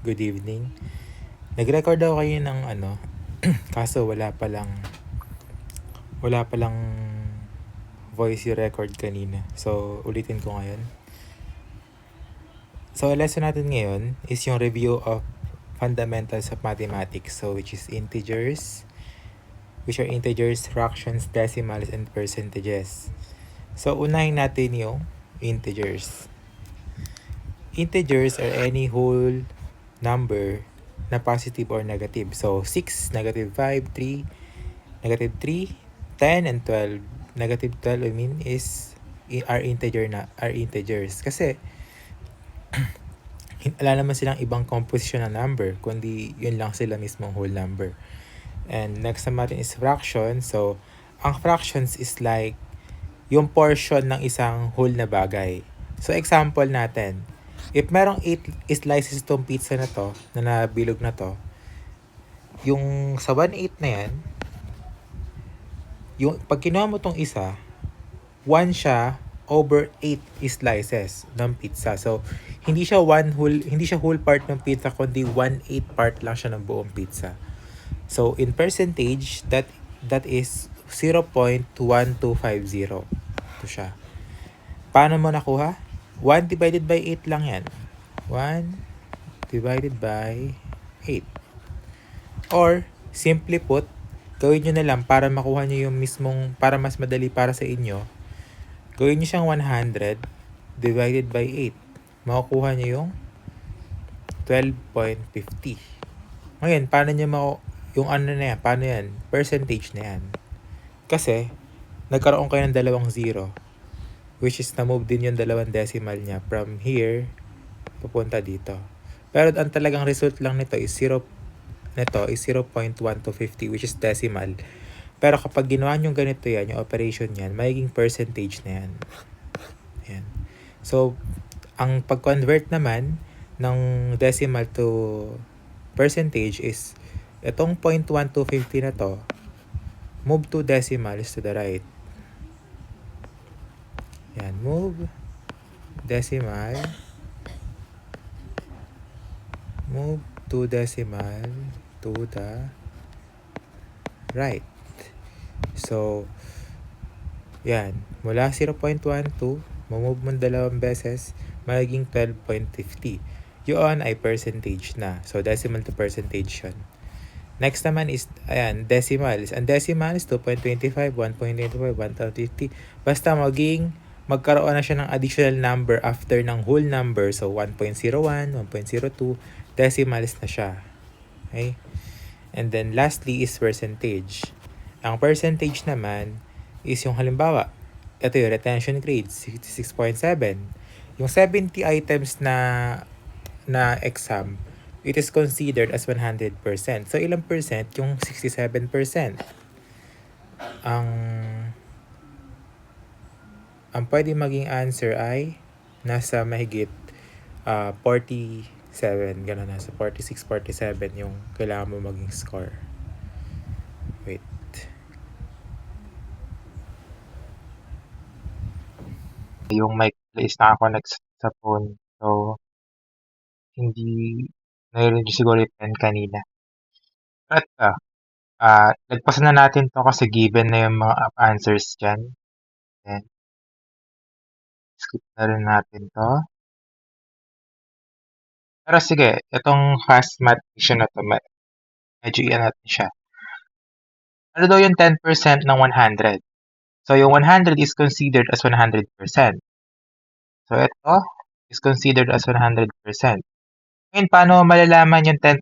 Good evening. Nag-record ako kayo ng kaso wala palang voice record kanina. So, ulitin ko ngayon. So, ang lesson natin ngayon is yung review of fundamentals of mathematics. So, which are integers, fractions, decimals, and percentages. So, unahin natin yung integers. Integers are any whole number na positive or negative. So, 6, negative 5, 3, negative 3, 10, and 12. Negative 12, are integers. Kasi, wala naman silang ibang composition ng number, kundi yun lang sila mismong whole number. And next naman is fraction. So, ang fractions is like yung portion ng isang whole na bagay. So, example natin, if merong 8 slices tong pizza na to, na nabilog na to, yung sa 1/8 na yan, yung pag kinuha mo tong isa, 1 siya over 8 slices ng pizza. So, hindi siya whole part ng pizza, kundi 1/8 part lang siya ng buong pizza. So, in percentage, that is 0.1250. Ito siya. Paano mo nakuha? 1 divided by 8 lang yan. 1 divided by 8. Or, simply put, gawin nyo na lang para makuha nyo yung mismong, para mas madali para sa inyo. Gawin nyo siyang 100 divided by 8. Makukuha nyo yung 12.50. Ngayon, paano nyo yung ano na yan? Paano yan? Percentage na yan. Kasi, nagkaroon kayo ng dalawang 0. Which is na-move din yung dalawang decimal niya from here papunta dito. Pero ang talagang result lang nito is 0.1250, which is decimal. Pero kapag ginawa nyo ganito yan, yung operation yan, magiging percentage na yan. Ayan. So, ang pag-convert naman ng decimal to percentage is itong 0.1250 na to, move 2 decimals to the right. Yan, move decimal, move 2 decimal to the right. So, yan, mula 0.12, mamove mo dalawang beses, magiging 12.50. Yun ay percentage na. So, decimal to percentage yun. Next naman is, ayan, decimals. Ang decimals, 2.25, 1.25, 1.50. Basta magkaroon na siya ng additional number after ng whole number. So, 1.01, 1.02, decimals na siya. Okay? And then, lastly is percentage. Ang percentage naman is yung halimbawa, ito yung retention grade, 66.7. Yung 70 items na exam, it is considered as 100%. So, ilang percent? Yung 67%. Ang pwede maging answer ay nasa mahigit 47. Gano'n, nasa 46, 47 yung kailangan mo maging score. Wait. Yung mic is nakakonect sa phone. So, hindi narinig siguro yung kanina. At nagpasan na natin to kasi given na yung mga answers dyan. Then, skip na rin natin to. Pero sige, itong fast math question na to, medyo iyan natin siya. Ano daw yung 10% ng 100? So, yung 100 is considered as 100%. So, ito is considered as 100%. Ngayon, paano malalaman yung 10%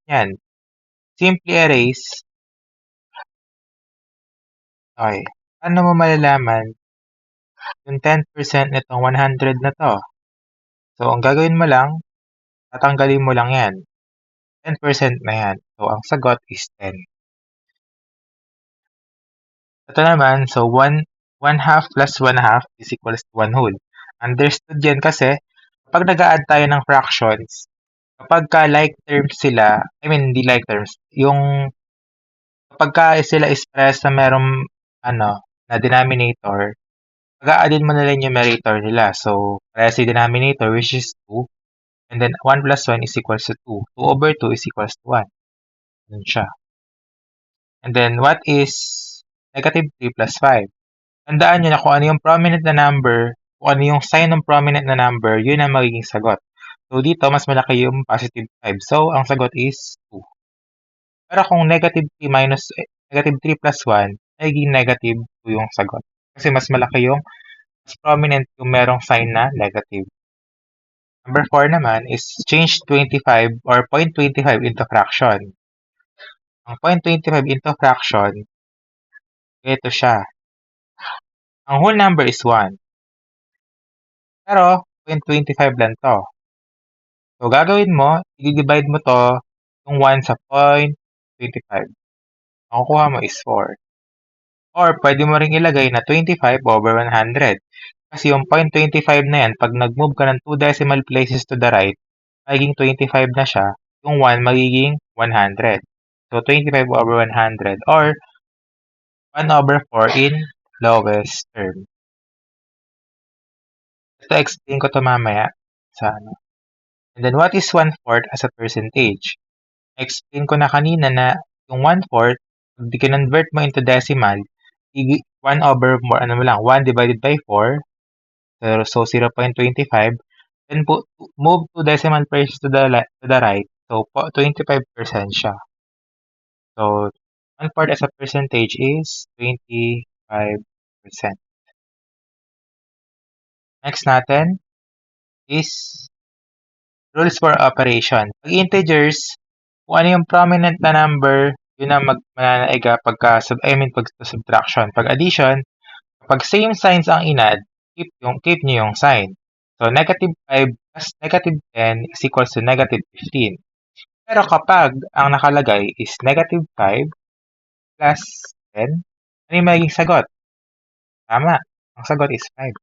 niyan? Simply erase. Okay. Paano mo malalaman yung 10% nitong 100 na to? So, ang gagawin mo lang, tatanggalin mo lang yan. 10% na yan. So, ang sagot is 10. Ito naman, so 1 half plus 1 half is equals to 1 whole. Understood yan kasi, kapag nag-a-add tayo ng fractions, kapag ka like terms sila, hindi like terms, yung kapag ka sila express na merong na denominator, mag-a-addin mo na lang yung numerator nila. So, parehas yung denominator, which is 2. And then 1 plus 1 is equals to 2. 2 over 2 is equals to 1. Yun siya. And then what is negative 3 plus 5? Tandaan nyo na kung ano yung prominent na number, kung ano yung sign ng prominent na number, yun ang magiging sagot. So dito, mas malaki yung positive 5. So, ang sagot is 2. Pero kung negative 3 plus 1, magiging negative 2 yung sagot. Kasi mas malaki yung, mas prominent yung merong sign na negative. Number 4 naman is change 25 or 0.25 into fraction. Ang 0.25 into fraction, ito siya. Ang whole number is 1. Pero, 0.25 lang to. So, gagawin mo, i-divide mo to, yung 1 sa 0.25. Ang kukuha mo is 4. Or, pwede mo ring ilagay na 25 over 100. Kasi yung 0.25 na yan, pag nag-move ka ng 2 decimal places to the right, magiging 25 na siya, yung 1 magiging 100. So, 25 over 100 or 1 over 4 in lowest term. Ito, explain ko to mamaya sa ano. And then, what is 1/4 as a percentage? Explain ko na kanina na yung 1/4, pag kinonvert mo into decimal, 1 over 4, ano mo lang, 1 divided by 4, so 0.25, then move 2 decimal places to the right, so 25% siya. So, 1/4 as a percentage is 25%. Next natin is rules for operation. Pag integers, kung ano yung prominent na number, yun ang mananaiga pag subtraction. Pag addition, kapag same signs ang inad, keep nyo yung sign. So, negative 5 plus negative 10 is equals to negative 15. Pero kapag ang nakalagay is negative 5 plus 10, ano yung magiging sagot? Tama. Ang sagot is 5.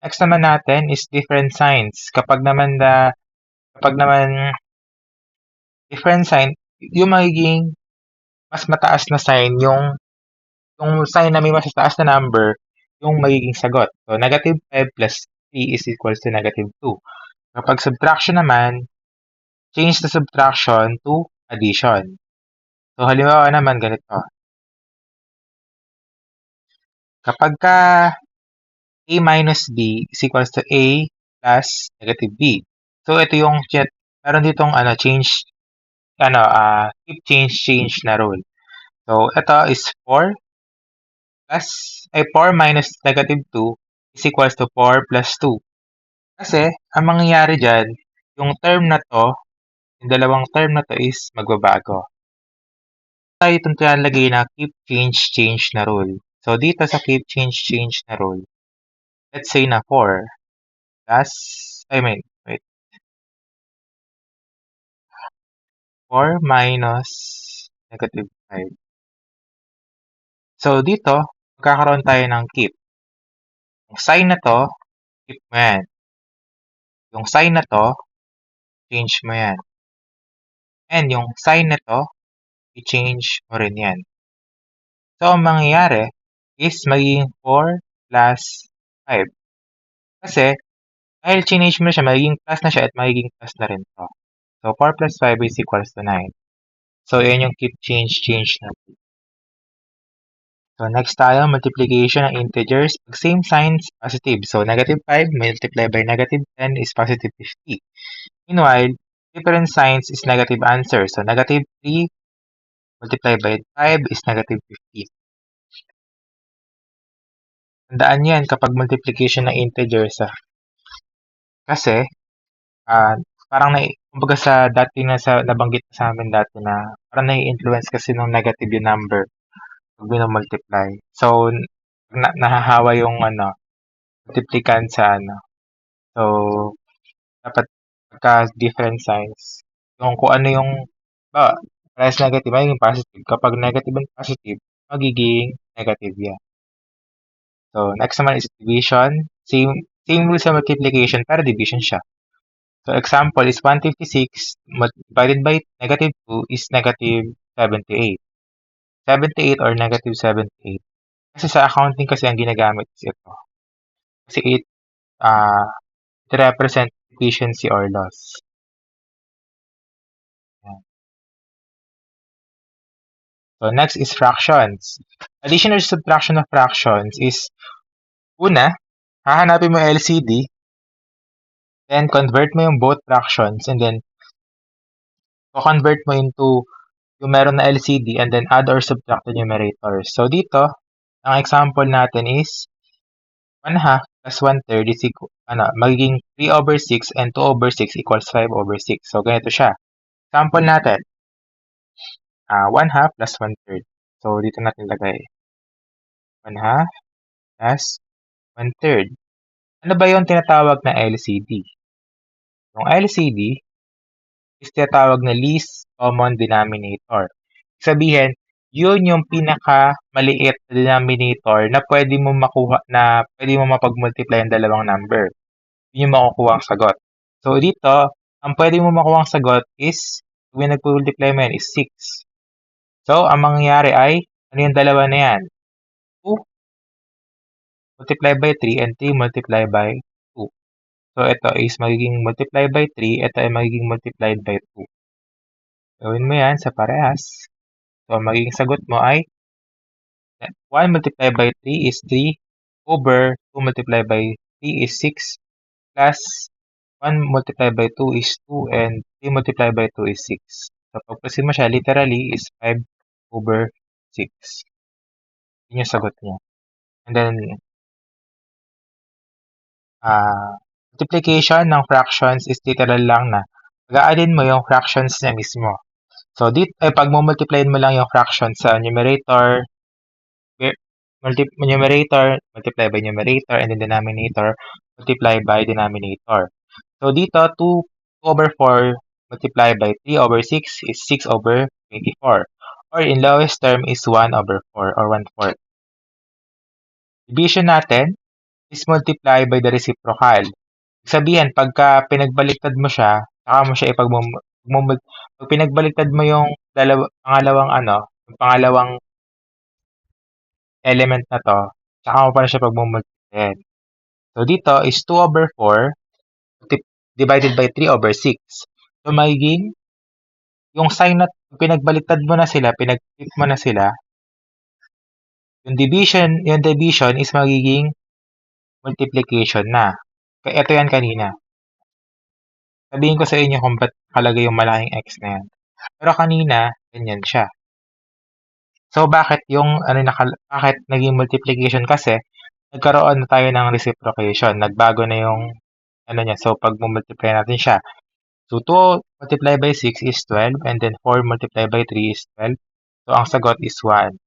Next naman natin is different signs. Kapag naman different sign, yung magiging mas mataas na sign, yung sign na may mas mataas na number, yung magiging sagot. So, negative 5 plus 3 is equals to negative 2. Kapag subtraction naman, change the subtraction to addition. So, halimbawa naman ganito. Kapag ka A minus B is equals to A plus negative B. So, ito yung meron ditong keep change na rule. So, ito is 4 minus negative 2 is equals to 4 plus 2. Kasi, ang mangyayari dyan, yung term na to, yung dalawang term na to is magbabago. Tayo itong tinalagay na keep change na rule. So, dito sa keep change na rule, let's say na 4 plus, 4 minus negative 5. So, dito, magkakaroon tayo ng keep. Yung sign na to, keep mo yan. Yung sign na to, change mo yan. And yung sign na to, i-change mo rin yan. So, ang mangyayari is magiging 4 plus 5. Kasi, dahil change mo na siya, magiging plus na siya at magiging plus na rin to. So, 4 plus 5 is equals to 9. So, yan yung keep change na. So, next tayo, multiplication ng integers. Pag same signs, positive. So, negative 5 multiplied by negative 10 is positive 50. Meanwhile, different signs is negative answer. So, negative 3 multiplied by 5 is negative 50. Tandaan yan kapag multiplication ng integers. Kasi, parang kumbaga sa dati nabanggit sa amin dati na parang nai-influence kasi ng negative yung number pag multiply. So, nahahawa yung multiplicand sa So, dapat pagka different signs, yung kung ano yung parehas negative, magiging positive. Kapag negative and positive, magiging negative yan. So, next naman is division. Same rule sa multiplication, pero division siya. So, example is 156 divided by negative 2 is negative 78. 78 or negative 78. Kasi sa accounting kasi ang ginagamit is ito. Kasi it represent efficiency or loss. Yan. So next is fractions. Addition or subtraction of fractions is, una, hahanapin mo LCD, then convert mo yung both fractions, and then convert mo into yung meron na LCD, and then add or subtract the numerators. So dito, ang example natin is 1/2 plus 1/3 is magiging 3/6 and 2/6 equals 5/6. So ganito siya. Example natin, 1/2 plus 1/3. So dito natin lagay 1/2 plus 1/3. Ano ba yung tinatawag na LCD? Yung LCD is tinatawag na least common denominator. Sabihin, yun yung pinakamaliit na denominator na pwede mo makuha, na pwede mo mapag-multiply ang dalawang number. Yun yung makukuha ang sagot. So dito, ang pwede mo makuha ang sagot is, kung nag-multiply mo yan, is 6. So, ang mangyayari ay, ano yung dalawa na yan? 2 multiplied by 3 and 3 multiplied by 2. So, ito is magiging multiplied by 3, ito ay magiging multiplied by 2. Gawin mo yan sa parehas. So, magiging sagot mo ay 1 multiplied by 3 is 3 over 2 multiplied by 3 is 6 plus 1 multiplied by 2 is 2 and 3 multiplied by 2 is 6. So, pagpasin mo siya, literally is 5/6. Yun yung sagot niya. And then, multiplication ng fractions is literal lang na mag-a-addin mo yung fractions niya mismo. So, dito, pag multiply mo lang yung fractions sa numerator, multiply by numerator, and then denominator, multiply by denominator. So, dito, 2/4 multiplied by 3/6 is 6/24. Or in lowest term is 1/4 or 1/4. Division natin is multiply by the reciprocal. Sabihin, pagka pinagbaliktad mo siya, saka mo siya pag pinagbaliktad mo yung pangalawang element na to, saka mo pa na siya pagmumultiplihin. So, dito is 2/4 divided by 3/6. So, magiging yung sign na pinagbaliktad mo na sila, pinag-flip mo na sila, yung division is magiging multiplication na. Ito yan kanina. Sabihin ko sa inyo kung ba't nakalagay yung malaking X na yan. Pero kanina, ganyan siya. So, bakit bakit naging multiplication? Kasi, nagkaroon na tayo ng reciprocation. Nagbago na yung, niya. So, pag multiply natin siya. So, 2 multiplied by 6 is 12, and then 4 multiplied by 3 is 12. So, ang sagot is 1.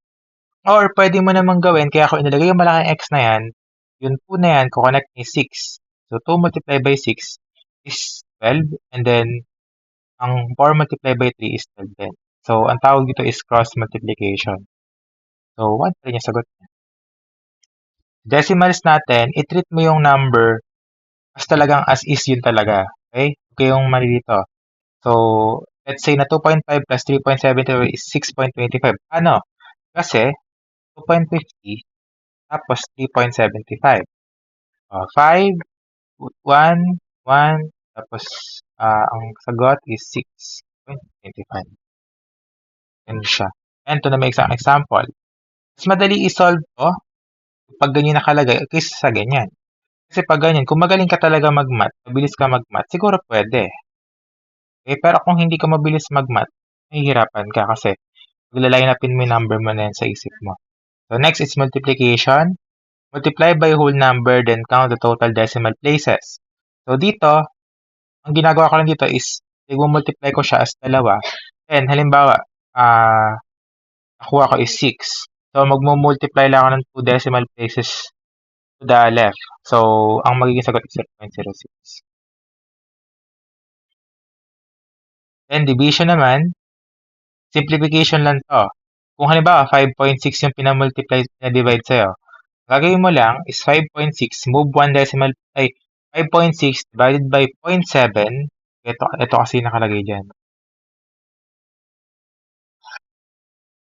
Or, pwede mo namang gawin, kaya ako inilagay yung malaking X na yan, yung 2 na yan, kukonect ni 6. So, 2 multiplied by 6 is 12, and then, ang 4 multiplied by 3 is 12 din. So, ang tawag dito is cross multiplication. So, 1 pa rin yung sagot niya. Decimals natin, i-treat mo yung number as talagang as is yun talaga. Okay? Okay yung mali dito. So, let's say na 2.5 plus 3.75 is 6.25. Ano? Kasi, 2.50 tapos 3.75. 5, 1, 1, tapos ang sagot is 6.25. Yan siya. And ito na may isang example. Mas madali i-solve to pag ganyan nakalagay kaysa sa ganyan. Kasi pag ganyan, kung magaling ka talaga mag-math, mabilis ka mag-math, siguro pwede. Okay? Pero kung hindi ka mabilis mag-math, mahihirapan ka kasi maglalinapin mo yung number mo na yan sa isip mo. So next is multiplication. Multiply by whole number, then count the total decimal places. So dito, ang ginagawa ko lang dito is, i-multiply ko siya as dalawa. Then, halimbawa, nakuha ko is 6. So, magmumultiply lang ako ng 2 decimal places to the left. So, ang magiging sagot is 0.06. Then, division naman, simplification lang to. Kung halimbawa, 5.6 yung pinamultiply, sa'yo, gagawin mo lang is 5.6, move 1 decimal, 5.6 divided by 0.7, ito kasi nakalagay dyan.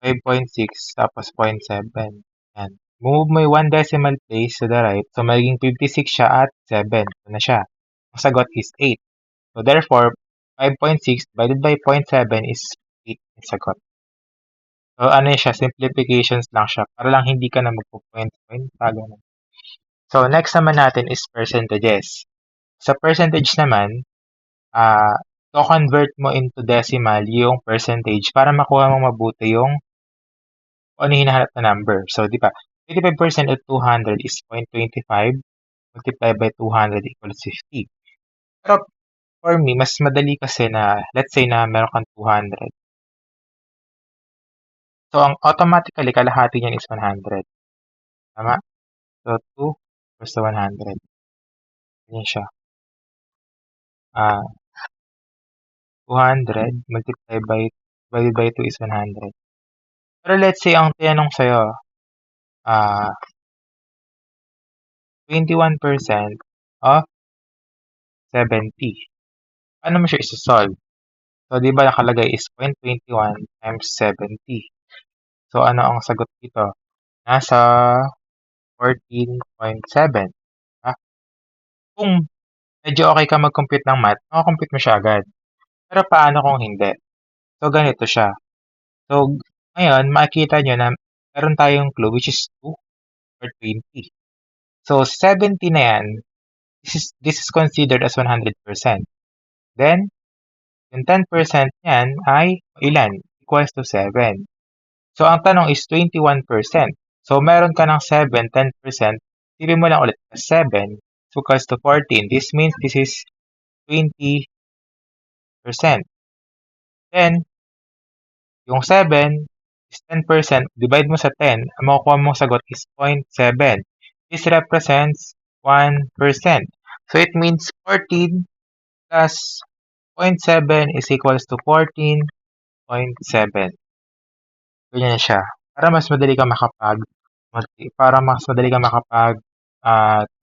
5.6 tapos 0.7. Yan. Move mo yung 1 decimal place to the right. So, magiging 56 siya at 7. Ito na siya. ang sagot is 8. So therefore, 5.6 divided by 0.7 is 8 yung sagot. So ano yun siya, simplifications lang siya para lang hindi ka na magpo-point-point, ganun. So next naman natin is percentages. Sa percentage naman, convert mo into decimal yung percentage para makuha mo mabuti yung ano yung hinahanap na number. So, di ba, 25% of 200 is 0.25 multiplied by 200 equals 50. Pero for me, mas madali kasi na, let's say na meron kang 200. So, ang automatically, kalahati niyan is 100. Tama? So, 2 equals to 100. Yan siya. 200 multiplied by divided by 2 is 100. Pero let's say, ang tinanong sa'yo, 21% of 70. Paano mo siya isa-solve? So, di ba nakalagay is 0.21 times 70. So, ano ang sagot dito? Nasa 14.7. Kung medyo okay ka mag-compute ng math, makakompute mo siya agad. Pero paano kung hindi? So, ganito siya. So, ngayon, makikita nyo na meron tayong clue which is 2 or 20. So, 70 na yan, this is considered as 100%. Then, yung 10% niyan ay ilan? Equals to 7. So, ang tanong is 21%. So, meron ka ng 7, 10%. Sipin mo lang ulit, 7 is equals to 14. This means this is 20%. Then, yung 7 is 10%. Divide mo sa 10. Ang makukuha mong sagot is 0.7. This represents 1%. So, it means 14 plus 0.7 is equals to 14.7. Ganyan siya. Para mas madali ka makapag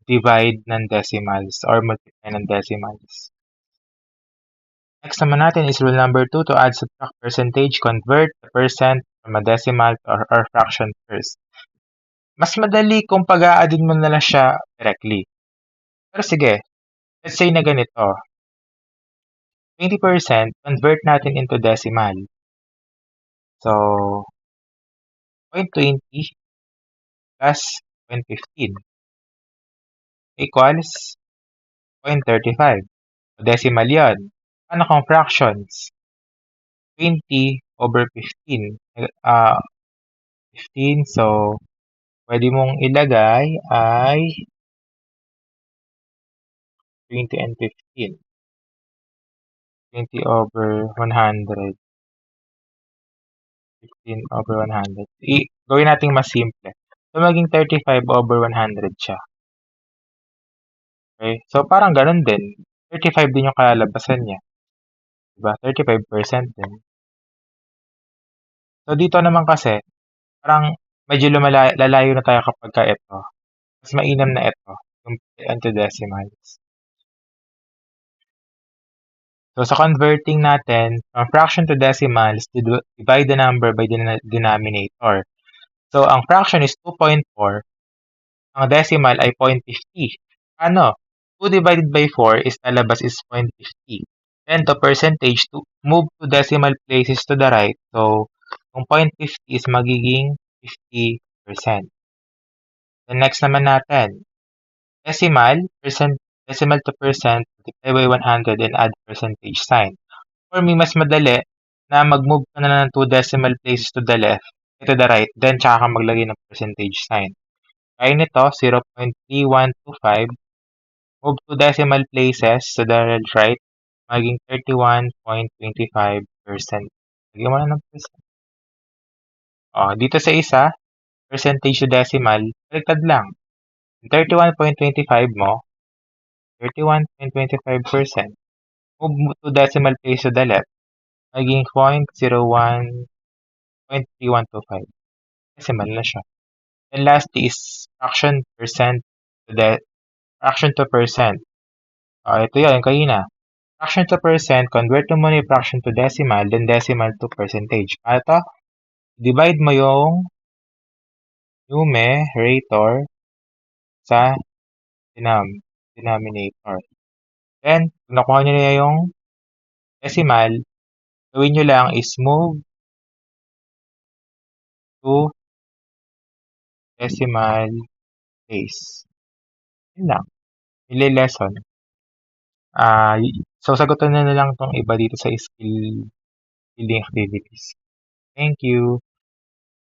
divide ng decimals or multiply ng decimals. Next naman natin is rule number 2 to add, subtract percentage, convert the percent from a decimal or fraction first. Mas madali kung pag-a-addin mo na lang siya directly. Pero sige, let's say na ganito. 20% convert natin into decimal. So, 0.20 plus 0.15 equals 0.35. Decimal yon. Ano kung fractions? 20 over 15. 15. So, pwede mong ilagay ay 20 and 15. 20 over 100. 15 over 100. Gawin natin mas simple. So, maging 35 over 100 siya. Okay? So, parang ganun din. 35 din yung kalalabasan niya. Diba? 35% din. So, dito naman kasi, parang medyo lalayo na tayo kapag ka ito. Mas mainam na ito, yung into decimals. So, sa converting natin, from fraction to decimals, divide the number by the denominator. So, ang fraction is 2.4. Ang decimal ay 0.50. Ano? 2 divided by 4 is nalabas is 0.50. Then, to percentage, to move to decimal places to the right. So, yung 0.50 is magiging 50%. Then, next naman natin, decimal to percent, multiply by 100 and add percentage sign. For me, mas madali na mag-move ka na ng 2 decimal places to the left, to the right, then tsaka ka maglagay ng percentage sign. Kaya nito, 0.3125, move 2 decimal places to the right, maging 31.25%. Lagyan mo na ng percent. Dito sa isa, percentage to decimal, baliktad lang. 31.25 mo, 31.25%. Move to decimal place to the left, maging 0.3125. Decimal na siya. And lastly is fraction to percent. Ito yun, kanina. Fraction to percent, convert mo muna yung fraction to decimal, then decimal to percentage. Para ito, divide mo yung numerator sa denominator. Then, kung nakuha nyo na yung decimal, gawin nyo lang is move to decimal place. Yun lang. Ile-lesson. So, sagutan na lang tong iba dito sa skill building activities. Thank you.